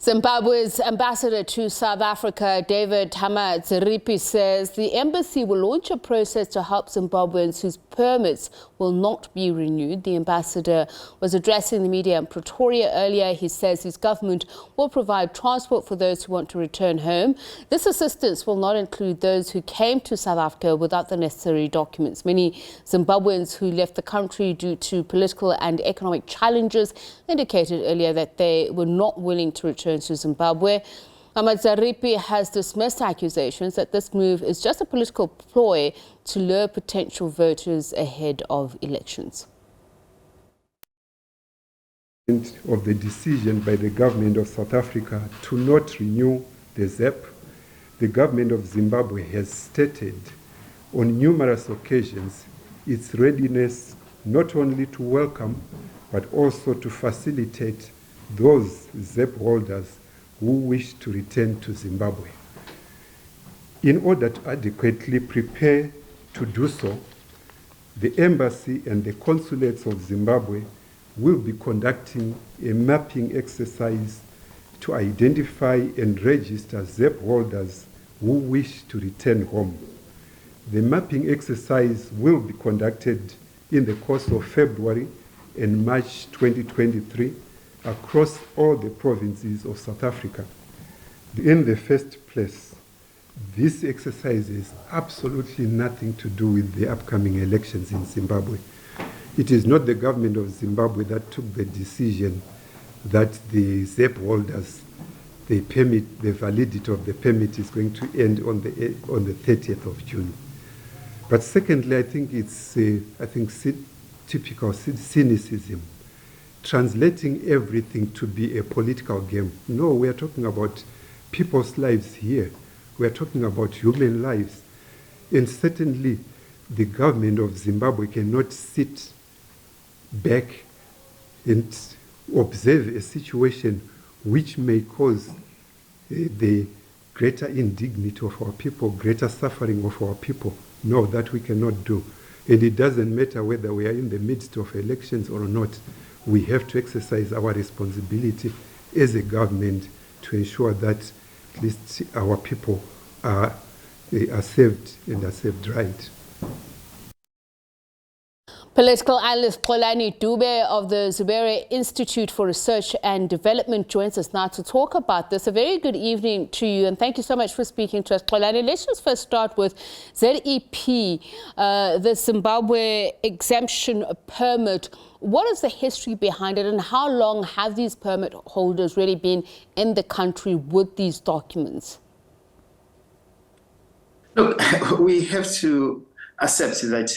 Zimbabwe's ambassador to South Africa, David Hamadziripi, says the embassy will launch a process to help Zimbabweans whose permits will not be renewed. The ambassador was addressing the media in Pretoria earlier. He says his government will provide transport for those who want to return home. This assistance will not include those who came to South Africa without the necessary documents. Many Zimbabweans who left the country due to political and economic challenges indicated earlier that they were not willing to return to Zimbabwe. Hamadziripi has dismissed accusations that this move is just a political ploy to lure potential voters ahead of elections. Of the decision by the government of South Africa to not renew the ZEP, the government of Zimbabwe has stated on numerous occasions its readiness not only to welcome but also to facilitate those ZEP holders who wish to return to Zimbabwe. In order to adequately prepare to do so, the embassy and the consulates of Zimbabwe will be conducting a mapping exercise to identify and register ZEP holders who wish to return home. The mapping exercise will be conducted in the course of February and March 2023 across all the provinces of South Africa. In the first place, this exercise has absolutely nothing to do with the upcoming elections in Zimbabwe. It is not the government of Zimbabwe that took the decision that the ZEP holders, the validity of the permit is going to end on the 30th of June. But secondly, I think it's typical cynicism, translating everything to be a political game. No, we are talking about people's lives here. We are talking about human lives. And certainly, the government of Zimbabwe cannot sit back and observe a situation which may cause the greater indignity of our people, greater suffering of our people. No, that we cannot do. And it doesn't matter whether we are in the midst of elections or not. We have to exercise our responsibility as a government to ensure that at least our people are saved and are saved right. Political analyst Xolani Dube of the Xubera Institute for Research and Development joins us now to talk about this. A very good evening to you, and thank you so much for speaking to us, Xolani. Let's just first start with ZEP, the Zimbabwe exemption permit. What is the history behind it, and how long have these permit holders really been in the country with these documents? Look, we have to accept that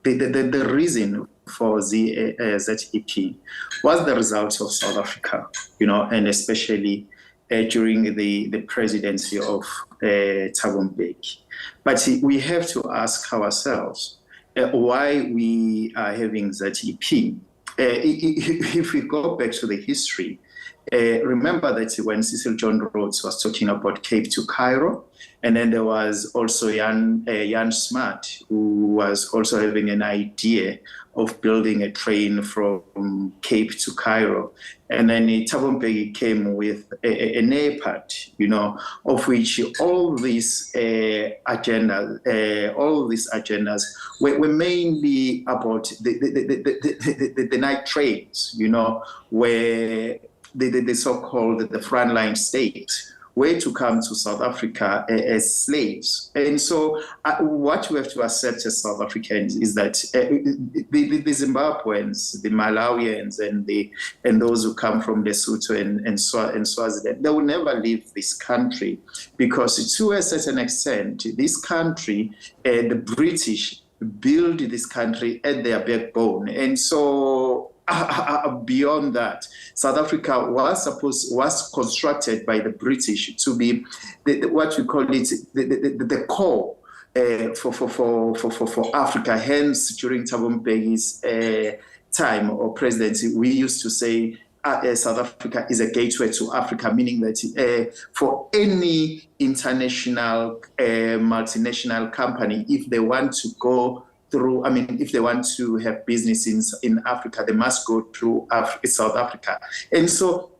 the reason for the ZEP was the result of South Africa, and especially during the presidency of Thabo Mbeki. But we have to ask ourselves why we are having ZEP. If we go back to the history, remember that when Cecil John Rhodes was talking about Cape to Cairo, and then there was also Jan Smart, who was also having an idea of building a train from Cape to Cairo. And then Thabo Mbeki came with an airport, of which all these agendas were mainly about the night trains, where the so-called the frontline state were to come to South Africa as slaves. And so what we have to accept as South Africans is that the Zimbabweans, the Malawians, and those who come from Lesotho and Swaziland, they will never leave this country, because to a certain extent, this country, the British built this country at their backbone. And so beyond that, South Africa was constructed by the British to be what we call it the core for Africa. Hence, during Thabo Mbeki's time or presidency, we used to say South Africa is a gateway to Africa, meaning that for any international multinational company, if they want to go through, if they want to have business in Africa, they must go through South Africa. And so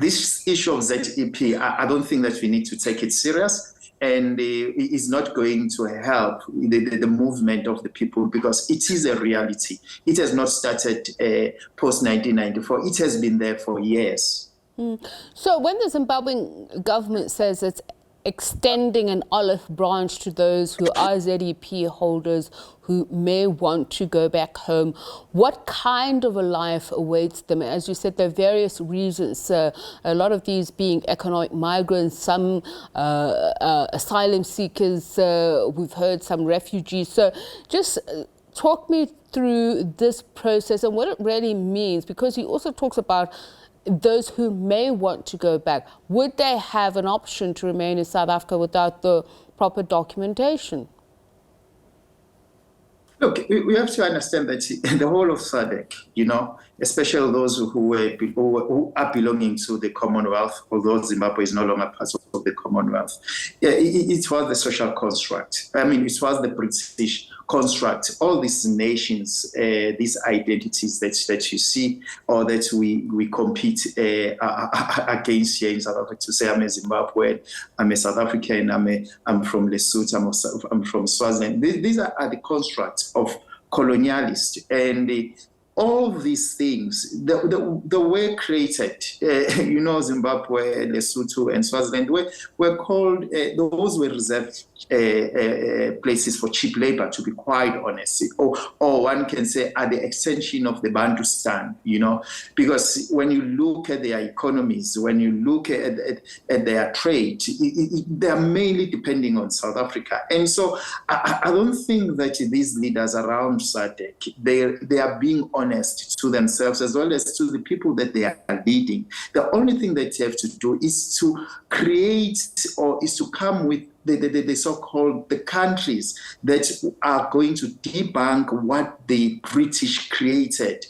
this issue of ZEP, I don't think that we need to take it serious. And it is not going to help the movement of the people, because it is a reality. It has not started post-1994. It has been there for years. So when the Zimbabwean government says it's extending an olive branch to those who are ZEP holders who may want to go back home, what kind of a life awaits them? As you said, there are various reasons, a lot of these being economic migrants, some asylum seekers, we've heard some refugees. So just talk me through this process and what it really means, because he also talks about those who may want to go back. Would they have an option to remain in South Africa without the proper documentation? Look, we have to understand that the whole of SADC, especially those who are belonging to the Commonwealth, although Zimbabwe is no longer part of the Commonwealth, it was the social construct. I mean, it was the British construct. All these nations, these identities that you see, or that we compete against here in South Africa, to say I'm a Zimbabwean, I'm a South African, I'm from Lesotho, I'm from Swaziland. These are the constructs of colonialists, and all these things, the were created. Zimbabwe, Lesotho, and Swaziland were called, those were reserved places for cheap labor, to be quite honest. Or one can say are the extension of the Bantustan, because when you look at their economies, when you look at their trade, they are mainly depending on South Africa. And so I don't think that these leaders around SADC, they are being honest to themselves as well as to the people that they are leading. The only thing that you have to do is to create, or is to come with the so-called the countries that are going to debunk what the British created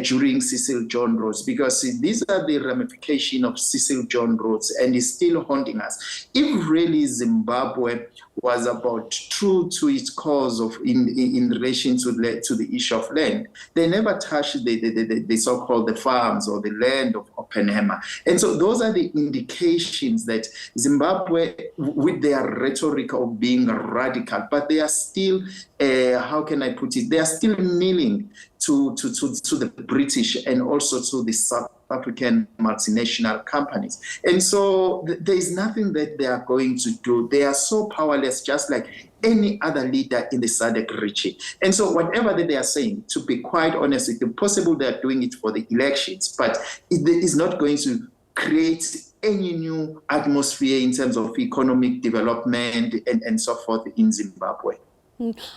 during Cecil John Rhodes, because these are the ramifications of Cecil John Rhodes, and is still haunting us. If really Zimbabwe was about true to its cause of in relation to the issue of land, they never touched the so-called the farms or the land of Oppenheimer. And so those are the indications that Zimbabwe, with their rhetoric of being radical, but they are still, how can I put it, they are still kneeling to the British and also to the South African multinational companies. And so there is nothing that they are going to do. They are so powerless, just like any other leader in the SADC region. And so whatever that they are saying, to be quite honest, it's possible they are doing it for the elections, but it is not going to create any new atmosphere in terms of economic development and so forth in Zimbabwe.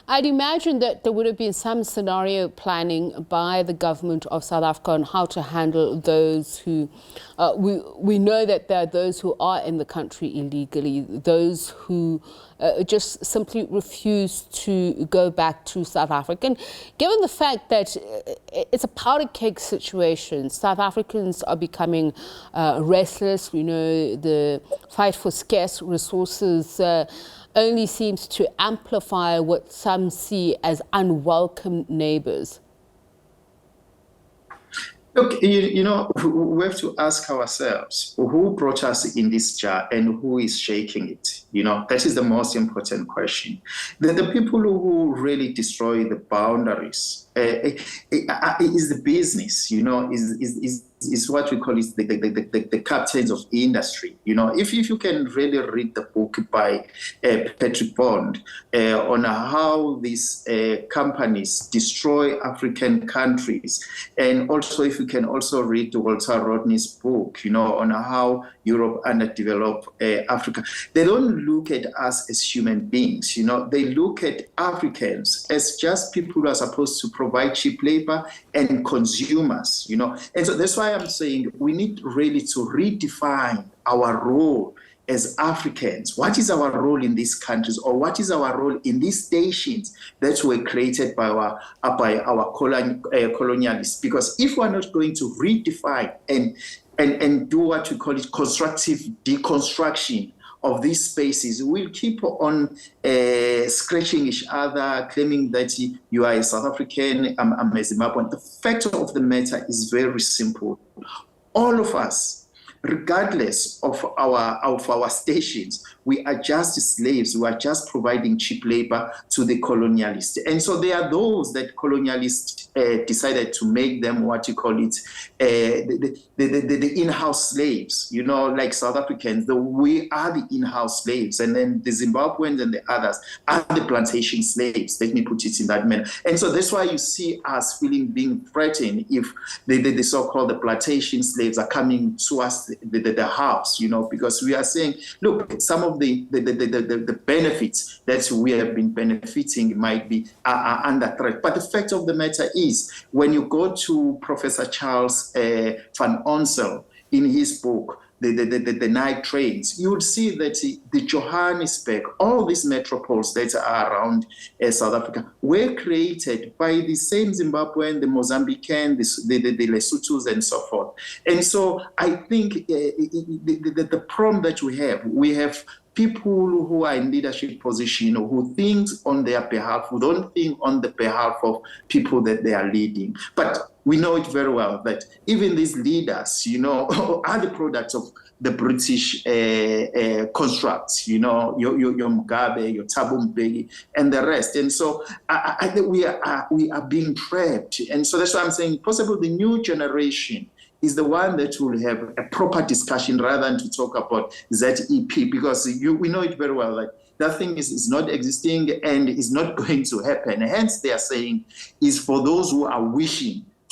I'd imagine that there would have been some scenario planning by the government of South Africa on how to handle those who, we know that there are those who are in the country illegally, those who just simply refuse to go back to South Africa. And given the fact that it's a powder keg situation, South Africans are becoming restless. We know the fight for scarce resources only seems to amplify what some see as unwelcome neighbors. Look, we have to ask ourselves, who brought us in this jar and who is shaking it? That is the most important question. The people who really destroy the boundaries is the business, is what we call it the captains of industry. If you can really read the book by Patrick Bond on how these companies destroy African countries, and also if you can also read Walter Rodney's book, on how Europe underdeveloped Africa, they don't look at us as human beings. They look at Africans as just people who are supposed to provide cheap labor and consumers. And so that's why I'm saying we need really to redefine our role as Africans. What is our role in these countries, or what is our role in these stations that were created by our colonialists? Because if we're not going to redefine and do what we call it constructive deconstruction of these spaces, we'll keep on scratching each other, claiming that you are a South African, I'm a Zimbabwean. The fact of the matter is very simple. All of us regardless of our stations, we are just slaves. We are just providing cheap labor to the colonialists. And so there are those that colonialists decided to make them what you call it, the in-house slaves, you know, like South Africans. We are the in-house slaves, and then the Zimbabweans and the others are the plantation slaves. Let me put it in that manner. And so that's why you see us being threatened if the so-called the plantation slaves are coming to us, the house, you know, because we are saying, look, some of the benefits that we have been benefiting might be under threat. But the fact of the matter is, when you go to Professor Charles van Onsel in his book, the night trains, you would see that the Johannesburg, all these metropoles that are around South Africa, were created by the same Zimbabwean, the Mozambican, the Lesothos, and so forth. And so I think the problem that we have people who are in leadership position who think on their behalf, who don't think on the behalf of people that they are leading. But we know it very well that even these leaders, you know, are the products of the British constructs, you know, your Mugabe, your Thabo Mbeki, and the rest. And so I think we are being trapped. And so that's why I'm saying possibly the new generation is the one that will have a proper discussion rather than to talk about ZEP, because we know it very well that that thing is not existing and is not going to happen. Hence, they are saying is for those who are wishing